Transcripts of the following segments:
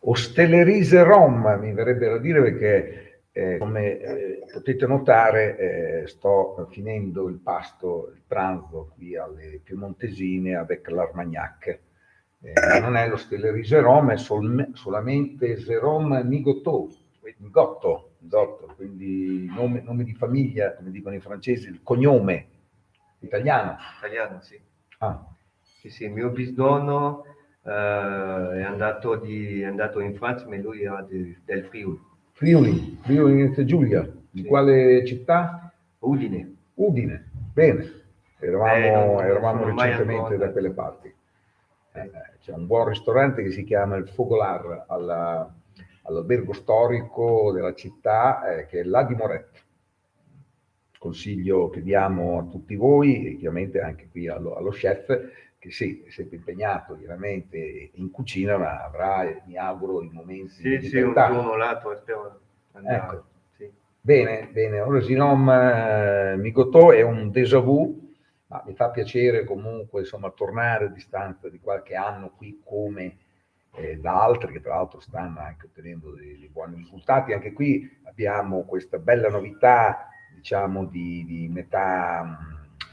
Ostellerie Rom, mi verrebbe da dire, perché come potete notare sto finendo il pasto, il pranzo qui alle Piemontesine avec l'Armagnac. Non è l'Ostellerie Rom, è solamente Jérôme Migotto, quindi nome di famiglia, come dicono i francesi, il cognome italiano. Italiano, sì. Ah. Sì, il mio bisnonno è andato in Francia, ma lui era del Friuli. Friuli Venezia Giulia. Di Sì. Quale città? Udine. Udine, bene. Eravamo non mai recentemente da quelle parti. C'è un buon ristorante che si chiama il Fogolar all'albergo storico della città, che è là di Moret. Consiglio che diamo a tutti voi e chiaramente anche qui allo chef, che sì, è sempre impegnato chiaramente in cucina, ma avrà, mi auguro, i momenti di libertà. Sì, un giorno l'altro spero andare. Ecco. Sì. Bene. Ora Jérôme Migotto è un déjà vu, ma mi fa piacere comunque, insomma, tornare a distanza di qualche anno qui come da altri che tra l'altro stanno anche ottenendo dei buoni risultati. Anche qui abbiamo questa bella novità, diciamo di metà,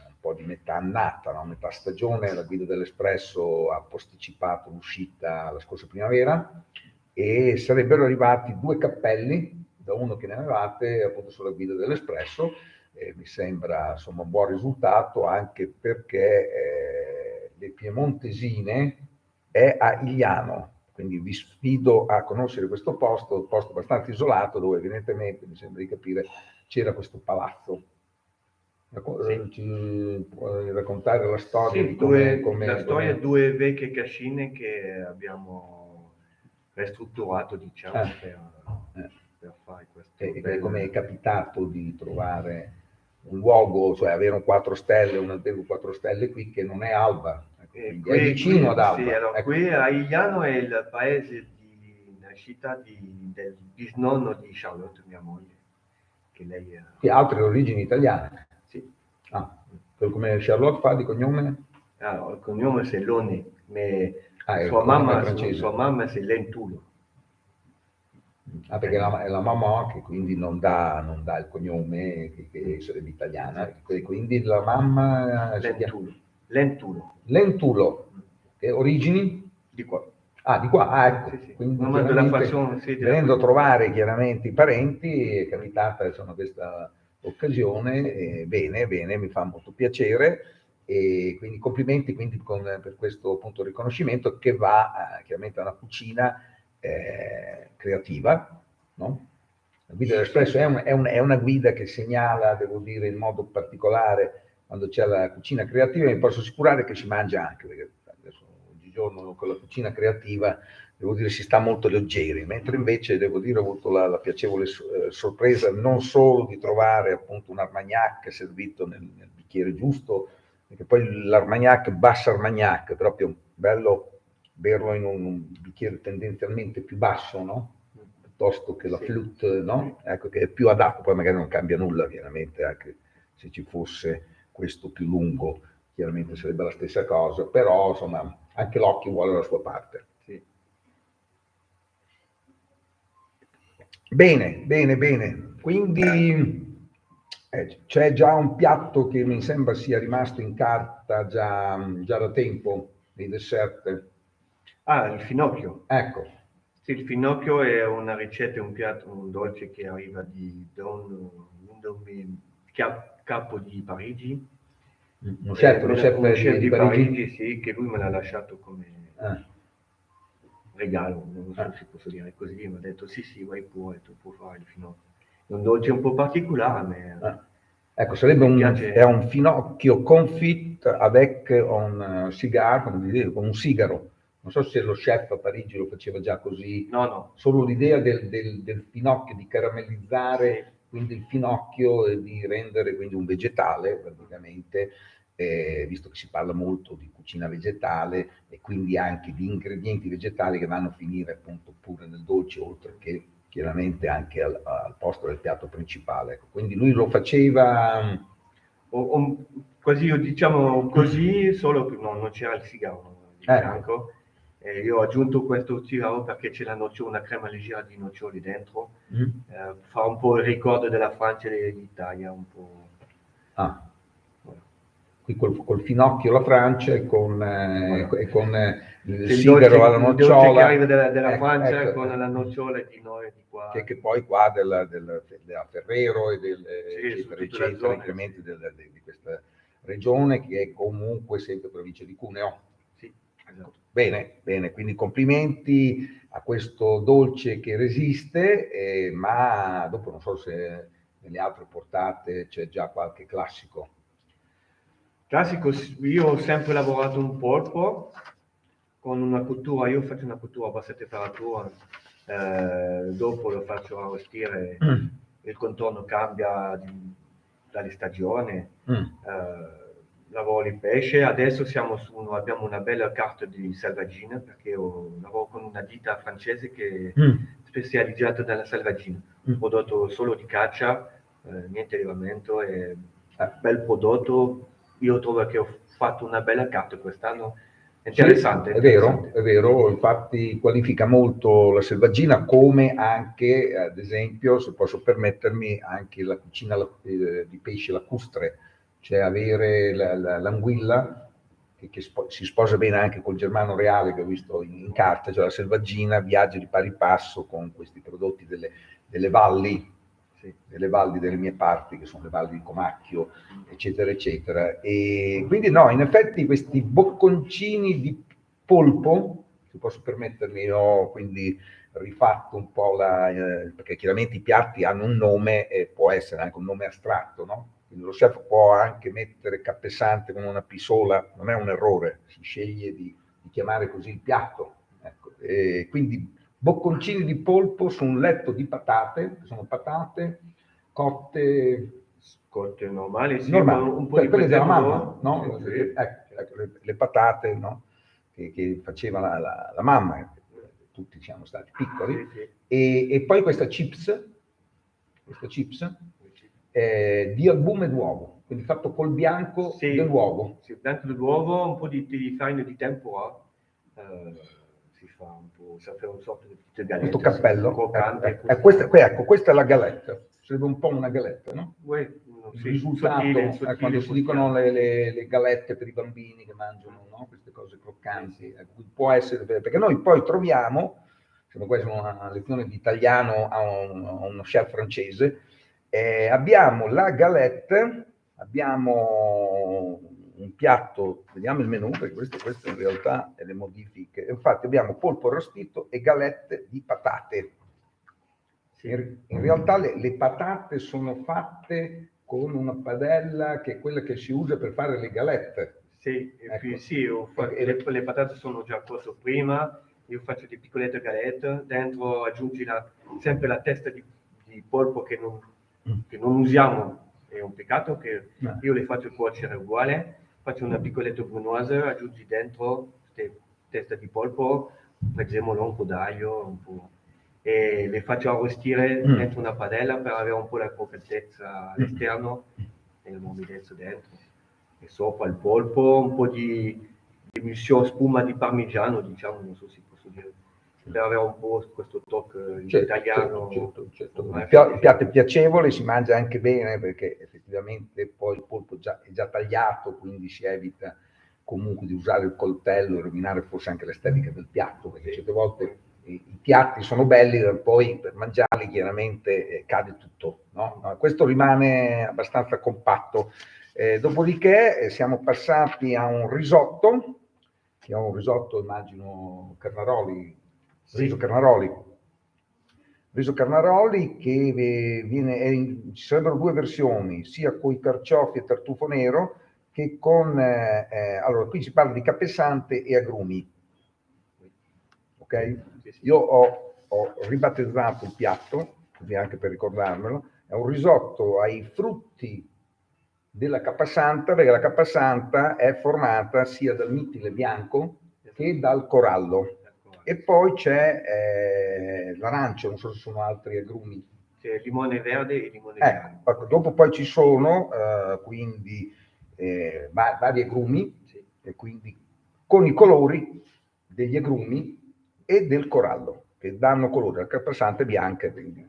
un po' di metà annata, no? Metà stagione. La guida dell'Espresso ha posticipato l'uscita la scorsa primavera e sarebbero arrivati 2 cappelli, da uno che ne avevate appunto sulla guida dell'Espresso. Mi sembra insomma un buon risultato, anche perché le Piemontesine è a Igliano, quindi vi sfido a conoscere questo posto, un posto abbastanza isolato dove evidentemente, mi sembra di capire, c'era questo palazzo. Sì. Ci puoi raccontare la storia di la storia, 2 vecchie cascine che abbiamo ristrutturato, diciamo, per fare questo. E come è capitato di trovare un luogo, cioè avere un 4 stelle, un albergo 4 stelle qui che non è Alba, è vicino ad Alba. Sì, allora, qui a Igliano è il paese di nascita del bisnonno di Charlotte, mia moglie, che lei è... Che ha altre origini italiane. Sì. Come Charlotte fa di cognome? Il cognome è Selloni, ma sua mamma è Lentulo. Perché è la mamma che quindi non dà il cognome che sarebbe italiana, quindi la mamma Lentulo. Che origini? Di qua. Di qua, ecco. Sì. Quindi venendo a trovare chiaramente i parenti è capitata insomma questa occasione, bene, mi fa molto piacere. E quindi complimenti per questo appunto riconoscimento che va chiaramente a una cucina creativa, no? La guida dell'Espresso è una guida che segnala, devo dire, in modo particolare quando c'è la cucina creativa. Mi posso assicurare che si mangia anche, perché adesso oggigiorno con la cucina creativa, devo dire, si sta molto leggeri, mentre invece, devo dire, ho avuto la piacevole sorpresa non solo di trovare appunto un Armagnac servito nel bicchiere giusto, perché poi l'Armagnac, Basso Armagnac, proprio bello berlo in un bicchiere tendenzialmente più basso, no? Piuttosto che la flute, no? Ecco, che è più adatto, poi magari non cambia nulla, chiaramente, anche se ci fosse questo più lungo, chiaramente sarebbe la stessa cosa, però insomma anche l'occhio vuole la sua parte. Sì. Bene. Quindi c'è già un piatto che mi sembra sia rimasto in carta già da tempo, dei dessert. Il finocchio. Ecco. Sì, il finocchio è una ricetta, un piatto, un dolce che arriva da un capo di Parigi. Uno chef di Parigi, sì, che lui me l'ha lasciato come regalo, non so se posso dire così, mi ha detto sì, vai pure, tu puoi fare il finocchio. È un dolce un po' particolare, ma... Ecco, è un finocchio confit avec un cigar, come dire, con un sigaro. Non so se lo chef a Parigi lo faceva già così. No. Solo l'idea del finocchio, di caramellizzare, sì, quindi il finocchio e di rendere quindi un vegetale praticamente, visto che si parla molto di cucina vegetale e quindi anche di ingredienti vegetali che vanno a finire appunto pure nel dolce, oltre che chiaramente anche al posto del piatto principale. Quindi lui lo faceva... Così, diciamo così, solo che non c'era il sigaro di fianco. E io ho aggiunto questo sigaro perché c'è una crema leggera di noccioli dentro. Fa un po' il ricordo della Francia e dell'Italia, un po'. Qui col finocchio la Francia e con il C'è sigaro alla il dolce che nocciola. arriva della Francia con la nocciola di noi di qua. Che poi qua della Ferrero e eccetera, tutta la eccetera, zona, incrementi di questa regione che è comunque sempre provincia di Cuneo. Sì, esatto. Bene, bene, quindi complimenti a questo dolce che resiste, ma dopo non so se nelle altre portate c'è già qualche classico. Classico, io ho sempre lavorato un polpo con una cottura, io faccio una cottura a bassa temperatura, dopo lo faccio arrostire, il contorno cambia dalle stagioni, lavoro il pesce, adesso abbiamo una bella carta di selvaggina perché lavoro con una ditta francese che è specializzata nella selvaggina, un prodotto solo di caccia, niente allevamento, è bel prodotto. Io trovo che ho fatto una bella carta quest'anno, interessante. Sì, è vero, infatti qualifica molto la selvaggina come anche, ad esempio, se posso permettermi, anche la cucina di pesce lacustre, cioè avere l'anguilla che si sposa bene anche col germano reale che ho visto in carta, cioè la selvaggina viaggia di pari passo con questi prodotti delle valli, delle valli delle mie parti, che sono le valli di Comacchio, eccetera, eccetera. E quindi no, in effetti questi bocconcini di polpo, se posso permettermi, ho quindi rifatto un po' perché chiaramente i piatti hanno un nome e può essere anche un nome astratto, no? Quindi lo chef può anche mettere Cappesante con una P sola, non è un errore, si sceglie di chiamare così il piatto. Ecco. E quindi bocconcini di polpo su un letto di patate, che sono patate cotte normali, sì, normali, un po' di quelle della prezzemolo, mamma, no? sì. Ecco, le patate, no? Che faceva la mamma, tutti siamo stati piccoli, Sì. E poi questa chips di albume d'uovo, quindi fatto col bianco dell'uovo. Sì, bianco dell'uovo, un po' di farina di tempura, si fa un po', una sorta di galette. Questo cappello, Croccante. questa è la galetta, sarebbe un po' una galetta, no? Il risultato, sottile, quando si dicono le galette per i bambini che mangiano, no? Queste cose croccanti, può essere, perché noi poi troviamo, questa è una lezione di italiano a uno chef francese, abbiamo la galette, abbiamo un piatto, vediamo il menù, perché questo in realtà è le modifiche, infatti abbiamo polpo arrostito e galette di patate. In realtà le patate sono fatte con una padella che è quella che si usa per fare le galette. Sì, ecco. Le patate sono già cotte prima, io faccio di piccolette galette, dentro aggiungi sempre la testa di polpo che non usiamo, è un peccato che io le faccio cuocere uguale, faccio una piccoletta brunoise, aggiungi dentro testa di polpo, prezzemolo, un po' d'aglio, un po', e le faccio arrostire dentro una padella per avere un po' la croccantezza all'esterno e la morbidezza dentro. E sopra il polpo un po' di emulsione, spuma di parmigiano, diciamo, non so se posso dire, per avere un po' questo tocco italiano. Certo. Il piatto è piacevole, si mangia anche bene perché effettivamente poi il polpo è già tagliato, quindi si evita comunque di usare il coltello e rovinare forse anche l'estetica del piatto, perché certe volte i piatti sono belli, poi per mangiarli chiaramente cade tutto, no? Questo rimane abbastanza compatto. Dopodiché siamo passati a un risotto, che è un risotto, immagino, Carnaroli, riso Carnaroli che ci sarebbero due versioni, sia con i carciofi e tartufo nero, che con, allora qui si parla di cappesante e agrumi, ok? Io ho ribattezzato il piatto, così anche per ricordarmelo, è un risotto ai frutti della cappasanta, perché la cappasanta è formata sia dal mitile bianco che dal corallo. E poi c'è l'arancio, non so se sono altri agrumi. C'è limone verde e limone bianco. Dopo poi ci sono quindi vari agrumi, e quindi con i colori degli agrumi e del corallo, che danno colore. La carpassante è bianca, quindi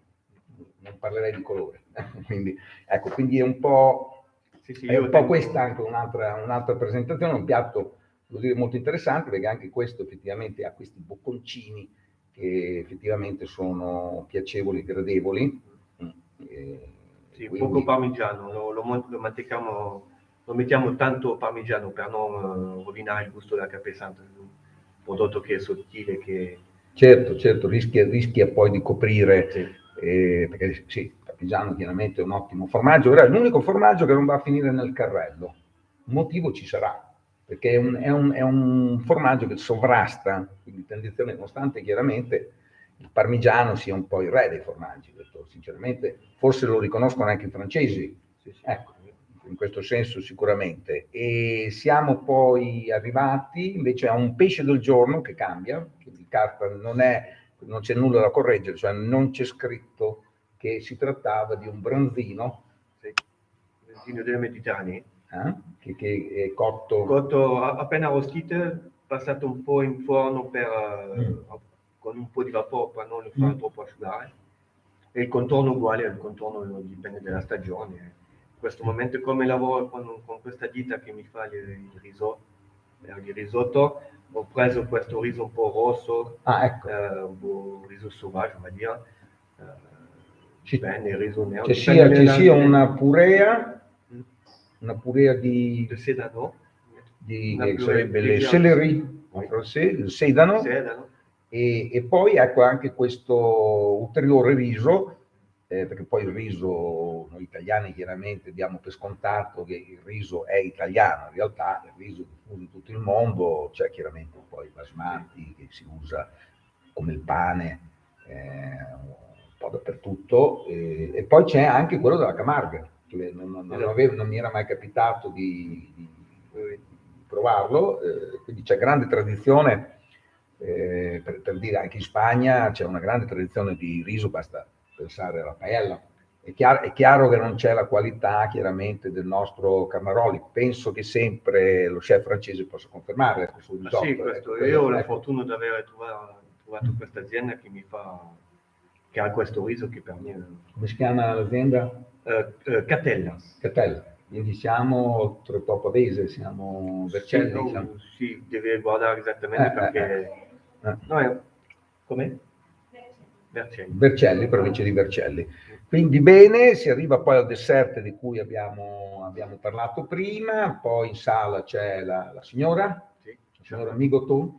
non parlerei di colore. Quindi, ecco, quindi è un po', è un po' questa anche un'altra presentazione, un piatto, devo dire, molto interessante, perché anche questo effettivamente ha questi bocconcini che effettivamente sono piacevoli e gradevoli. Sì, quindi... poco parmigiano, lo mettiamo tanto parmigiano per non rovinare il gusto della capesante, un prodotto che è sottile, che... Certo, rischia poi di coprire, sì. Perché sì, il parmigiano chiaramente è un ottimo formaggio, però è l'unico formaggio che non va a finire nel carrello. Un motivo ci sarà, perché è un formaggio che sovrasta, quindi tendenzialmente, nonostante chiaramente il parmigiano sia un po' il re dei formaggi, detto sinceramente, forse lo riconoscono anche i francesi, ecco, in questo senso sicuramente. E siamo poi arrivati invece a un pesce del giorno che cambia, che di carta non c'è nulla da correggere, cioè non c'è scritto che si trattava di un branzino. Sì. Branzino delle Mediterranee. Che è cotto... Cotto appena arrostito, passato un po' in forno con un po' di vapore per non farlo troppo asciugare. E il contorno uguale, il contorno dipende dalla stagione. In questo momento, come lavoro con questa ditta che mi fa il risotto, ho preso questo riso un po' rosso, ecco. un po' riso sauvaggio, va dire, dipende, il riso nero. Ci sia una purea di sedano, che sarebbe le celery, il sedano. E poi ecco anche questo ulteriore riso, perché poi il riso, noi italiani chiaramente diamo per scontato che il riso è italiano, in realtà il riso diffuso in tutto il mondo, c'è chiaramente poi il basmati che si usa come il pane un po' dappertutto, e poi c'è anche quello della Camarga, che non mi era mai capitato di provarlo, quindi c'è grande tradizione. Per dire, anche in Spagna c'è una grande tradizione di riso, basta pensare alla paella. È chiaro che non c'è la qualità chiaramente del nostro Carnaroli, penso che sempre lo chef francese possa confermare sul risotto. Sì, io ho la fortuna di aver trovato questa azienda che ha questo riso che per me... Come si chiama l'azienda? Catella. Quindi siamo Trepò Pavese, siamo Vercelli. Sì, devi guardare esattamente perché... No, com'è? Vercelli, provincia di Vercelli. Quindi bene, si arriva poi al dessert di cui abbiamo parlato prima, poi in sala c'è la signora Migotto,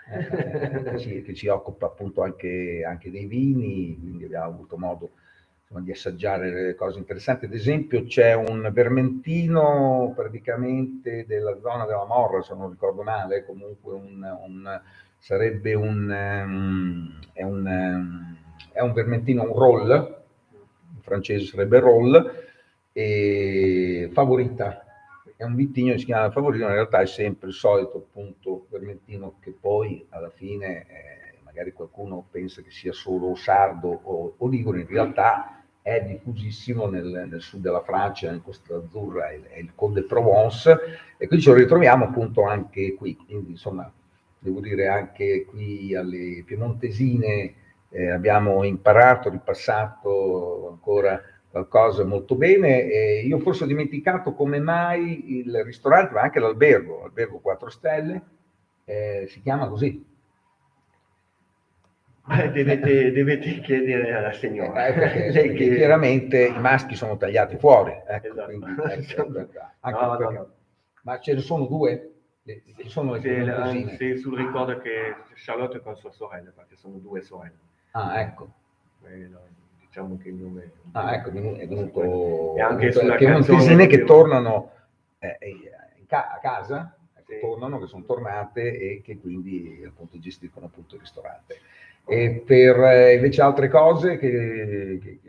che si occupa appunto anche dei vini, quindi abbiamo avuto modo di assaggiare cose interessanti. Ad esempio c'è un vermentino praticamente della zona della Morra, se non ricordo male, comunque sarebbe è un vermentino, un roll, in francese sarebbe roll, e Favorita. È un vitigno che si chiama Favorita, in realtà è sempre il solito appunto vermentino che poi alla fine magari qualcuno pensa che sia solo sardo o ligure, in realtà è diffusissimo nel sud della Francia, nel Costa Azzurra e il Côte de Provence, e quindi ce lo ritroviamo appunto anche qui, quindi insomma devo dire anche qui alle piemontesine abbiamo imparato, ripassato ancora qualcosa molto bene. Io forse ho dimenticato come mai il ristorante, ma anche l'albergo 4 stelle, si chiama così. Dovete chiedere alla signora. Perché chiaramente i maschi sono tagliati fuori. Ecco, esatto. quindi, ma ce ne sono due? Ci sono le piemontesine? Sì, sul ricordo che Charlotte con sua sorella, perché sono due sorelle. Ecco. Diciamo che il nome... ecco, è venuto... E anche sulla piemontesine che tornano a casa, sì. Tornano, che sono tornate e che quindi appunto gestiscono appunto il ristorante. E per invece altre cose che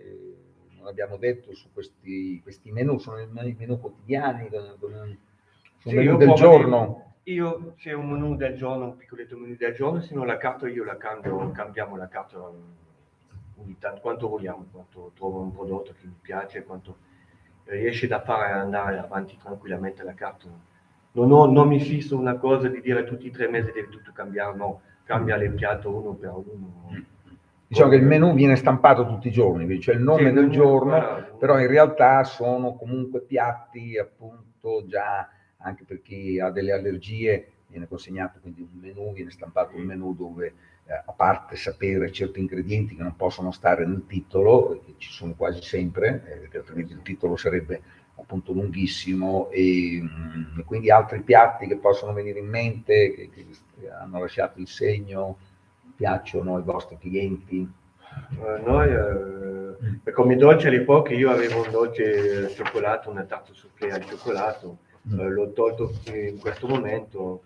non abbiamo detto su questi menù, sono i menù quotidiani, sono menù del giorno. Io c'è un menù del giorno, un piccoletto menù del giorno, se no la carta io la cambiamo la carta ogni tanto, quanto vogliamo, quanto trovo un prodotto che mi piace, quanto... riesce da fare andare avanti tranquillamente la carta. Non mi fisso una cosa di dire tutti i 3 mesi deve tutto cambiare, no, cambia il piatto uno per uno. Diciamo che il menù viene stampato tutti i giorni, c'è il nome Sì, del non- giorno, guarda, però in realtà sono comunque piatti appunto già, anche per chi ha delle allergie, viene consegnato quindi un menù, viene stampato un menù dove, a parte sapere certi ingredienti che non possono stare nel titolo, che ci sono quasi sempre, perché altrimenti il titolo sarebbe appunto lunghissimo, e quindi altri piatti che possono venire in mente, che hanno lasciato il segno, piacciono ai vostri clienti? Come dolce all'epoca io avevo un dolce al cioccolato, una tarte soufflé al cioccolato, l'ho tolto in questo momento.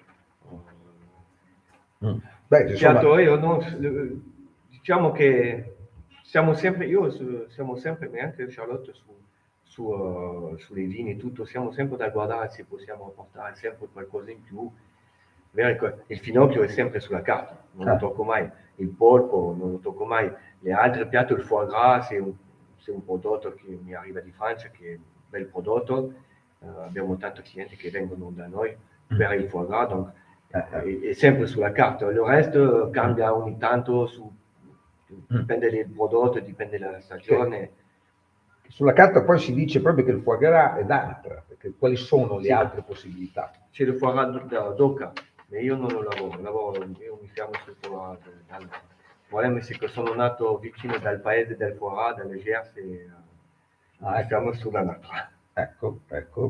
Beh, Il insomma, piatto io non, diciamo che siamo sempre, neanche Charlotte sui vini, tutto, siamo sempre da guardare se possiamo portare sempre qualcosa in più. Il finocchio è sempre sulla carta, non lo tocco mai, il polpo non lo tocco mai, le altre piatti, il foie gras, se un prodotto che mi arriva di Francia, che è un bel prodotto, abbiamo tanti clienti che vengono da noi per il foie gras, donc, è sempre sulla carta, il resto cambia ogni tanto, dipende dal prodotto, dipende dalla stagione. Sulla carta poi si dice proprio che il foie gras è d'anatra, perché quali sono le Sì. altre possibilità? C'è il foie gras d'oca, ma io non lo lavoro, io mi fermo sul foie gras. Il problema è che sono nato vicino dal paese del foie gras, dalle Gers, e mi fermo sulla natra. Ecco,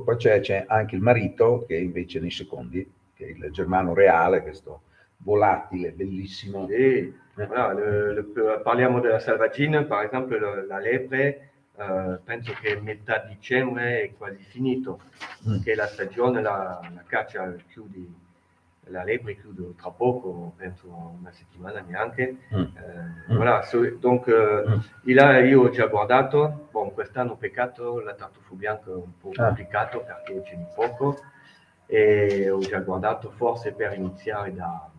poi c'è anche il marito che invece nei secondi, che è il germano reale, questo volatile, bellissimo. Sì, voilà, parliamo della selvaggina, per esempio la lepre, penso che metà dicembre è quasi finito, che la stagione, la caccia chiude, la lepre chiude tra poco, penso una settimana neanche. Voilà, donc là io ho già guardato, quest'anno peccato, la tartufo bianco è un po' complicato perché ce n'è poco, e ho già guardato forse per iniziare da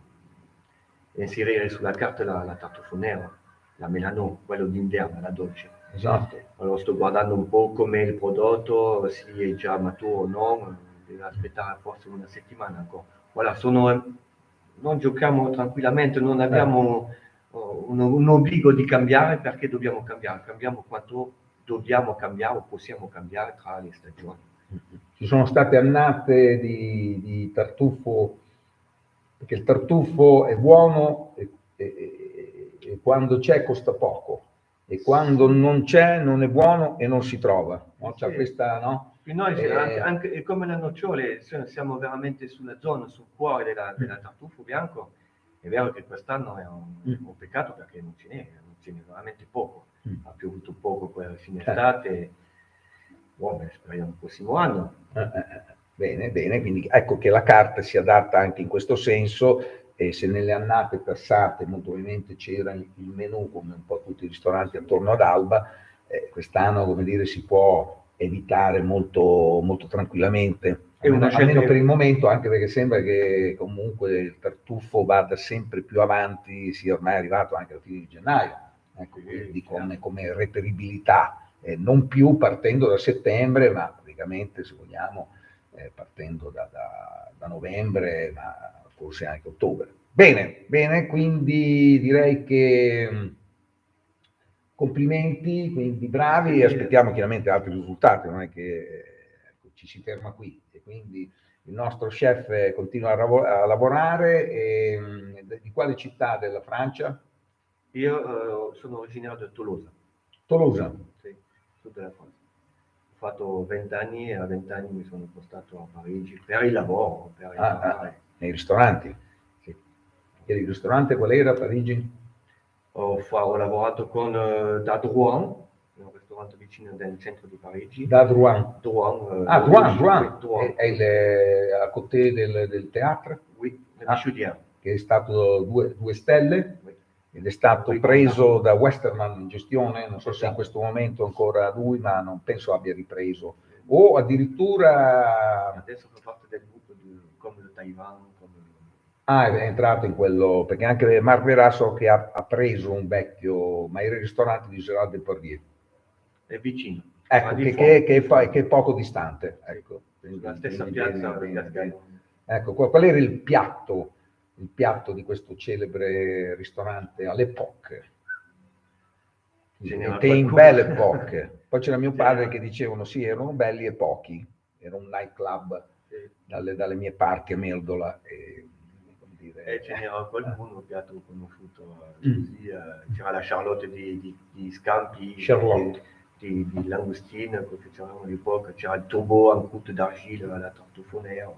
inserire sulla carta la tartufo nera, la Melano, quello d'inverno, la dolce. Esatto. Allora sto guardando un po' com'è il prodotto, se è già maturo o no, devo aspettare forse una settimana ancora. Voilà, non giochiamo tranquillamente, non abbiamo un obbligo di cambiare perché dobbiamo cambiare, cambiamo quanto dobbiamo cambiare o possiamo cambiare tra le stagioni. Ci sono state annate di tartufo, perché il tartufo è buono e quando c'è costa poco, e quando non c'è non è buono e non si trova. No? C'è questa, no? Noi anche come le nocciole, siamo veramente sulla zona, sul cuore della tartufo bianco. È vero che quest'anno è un peccato perché non ce n'è veramente poco. Ha piovuto poco per fine estate. Speriamo il prossimo anno. Bene, quindi ecco che la carta si adatta anche in questo senso, e se nelle annate passate molto probabilmente c'era il menù come un po' tutti i ristoranti attorno ad Alba, quest'anno, come dire, si può evitare molto, molto tranquillamente, almeno per il momento, anche perché sembra che comunque il tartufo vada sempre più avanti, sia ormai arrivato anche alla fine di gennaio, ecco, quindi come reperibilità. Non più partendo da settembre, ma praticamente, se vogliamo, partendo da novembre, ma forse anche ottobre. Bene, quindi direi che complimenti, quindi bravi, e aspettiamo chiaramente altri risultati, non è che ci si ferma qui, e quindi il nostro chef continua a lavorare. Di quale città della Francia? Io sono originario di Toulouse. Toulouse. Sì, sud della Francia. Ho fatto 20 anni e a 20 anni mi sono spostato a Parigi per il lavoro, per imparare. Nei ristoranti? Sì. E il ristorante qual era a Parigi? Ho lavorato da Drouin, un ristorante vicino nel centro di Parigi. Da Drouin? Drouin. Drouin. È a côté del teatro? Oui, Michaudière. Che è stato due stelle? Oui. Ed è stato preso da Westermann in gestione, non so se in questo momento ancora lui, ma non penso abbia ripreso, o addirittura adesso fa parte del gruppo come il Taiwan, è entrato in quello, perché anche Marc Verà so che ha preso un vecchio, ma era il ristorante di Gérard Depardieu. è vicino. Ecco, che è poco distante. Ecco. La stessa piazza. Ecco, qual era il piatto di questo celebre ristorante all'Epoque? Était in belle époque. Poi c'era mio padre che dicevano sì, erano belli e pochi. Era un nightclub dalle mie parti a Meldola. E ce n'era qualcuno, piatto conosciuto così, c'era la Charlotte di Scampi, di langustine, perché c'erano all'epoca, c'era il turbo en croûte d'argile alla tartufonera.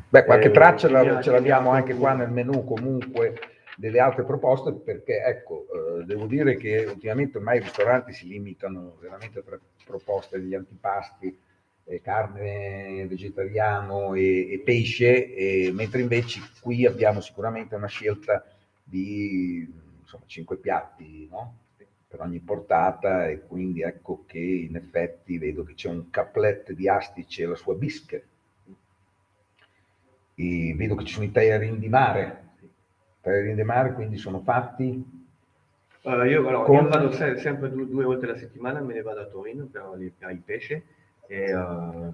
Beh, qualche traccia ce l'abbiamo anche qua nel menù comunque delle altre proposte, perché ecco, devo dire che ultimamente ormai i ristoranti si limitano veramente a 3 proposte degli antipasti, carne, vegetariano e pesce, mentre invece qui abbiamo sicuramente una scelta di insomma 5 piatti, no? Per ogni portata, e quindi ecco che in effetti vedo che c'è un caplet di astice e la sua bische, e vedo che ci sono i tagliarini di mare, quindi sono fatti io vado sempre 2 volte alla settimana, me ne vado a Torino per il pesce, e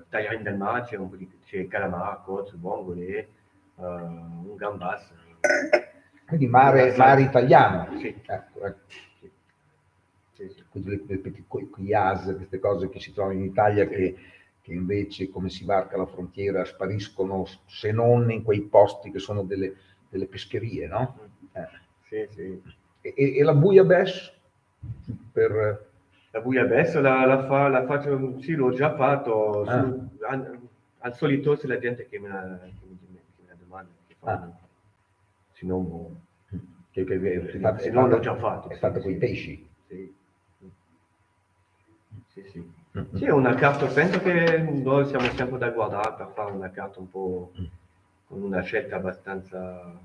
tagliarini del mare, c'è calamar, cozze, vongole, un gambas. Quindi mare italiano. Sì. Ecco. Sì. Quindi le petit cuillage, queste cose che si trovano in Italia, che invece, come si varca la frontiera, spariscono, se non in quei posti che sono delle pescherie, no? Sì. E la bouillabaisse? La bouillabaisse la faccio, sì, l'ho già fatto, al solito se la gente che me la domanda, se non l'ho già fatto. È fatta con i pesci? Sì. Sì, è una carta, penso che noi siamo sempre da guardare per fare una carta un po' con una scelta abbastanza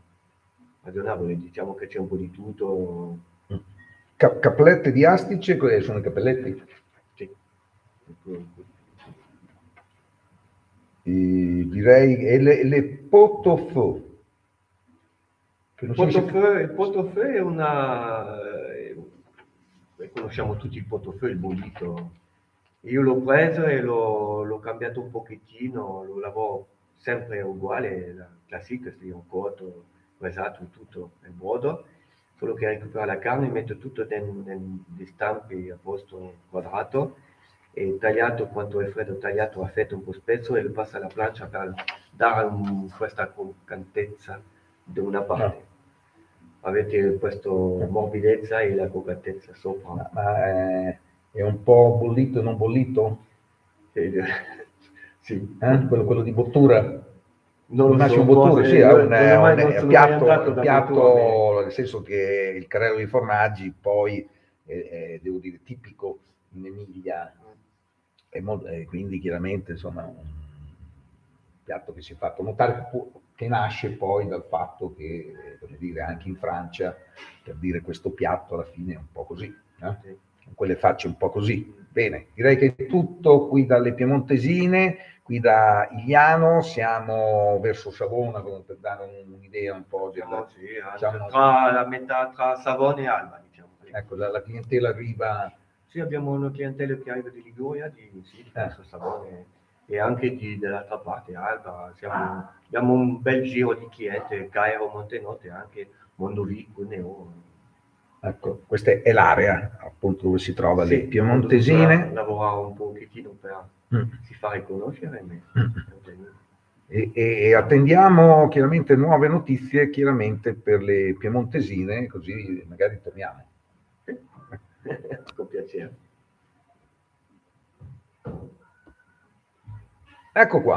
ragionevole, diciamo che c'è un po' di tutto. Cappellette di astice, sono i cappelletti? Sì. Direi, e le pot-au-feu? Il pot-au-feu è conosciamo tutti il pot-au-feu, il bollito. Io l'ho preso e l'ho cambiato un pochettino, lo lavoro sempre uguale, la classica, un cotto, pesato, tutto nel brodo, solo che recupero la carne, metto tutto negli stampi a posto quadrato, e tagliato, quando è freddo, tagliato a fette un po' spesso, e lo passo alla plancia per dare questa croccantezza da una parte. Avete questa morbidezza e la croccantezza sopra. Ma è un po' bollito e non bollito? Sì. Quello di bottura? Non lo so, bottura, sì, è un piatto, piatto, nel senso che il carrello di formaggi poi devo dire, tipico in Emilia, quindi chiaramente insomma un piatto che si è fatto notare, che nasce poi dal fatto che, come dire, anche in Francia, per dire questo piatto alla fine è un po' così, con quelle facce un po' così. Bene, direi che è tutto qui dalle piemontesine, qui da Iliano, siamo verso Savona, per dare un'idea un po' diciamo, tra la metà tra Savona e Alba, diciamo. Ecco, la clientela arriva. Sì, abbiamo una clientela che arriva di Liguria, verso Savona, e anche dall'altra parte, Alba. Abbiamo un bel giro di clienti, Cairo, Montenotte, anche Mondovì, Cuneo. Ecco, questa è l'area appunto dove si trova le piemontesine. Lavorare un pochettino per si fare conoscere. E attendiamo chiaramente nuove notizie, chiaramente per le piemontesine, così magari torniamo. Con piacere. Ecco qua.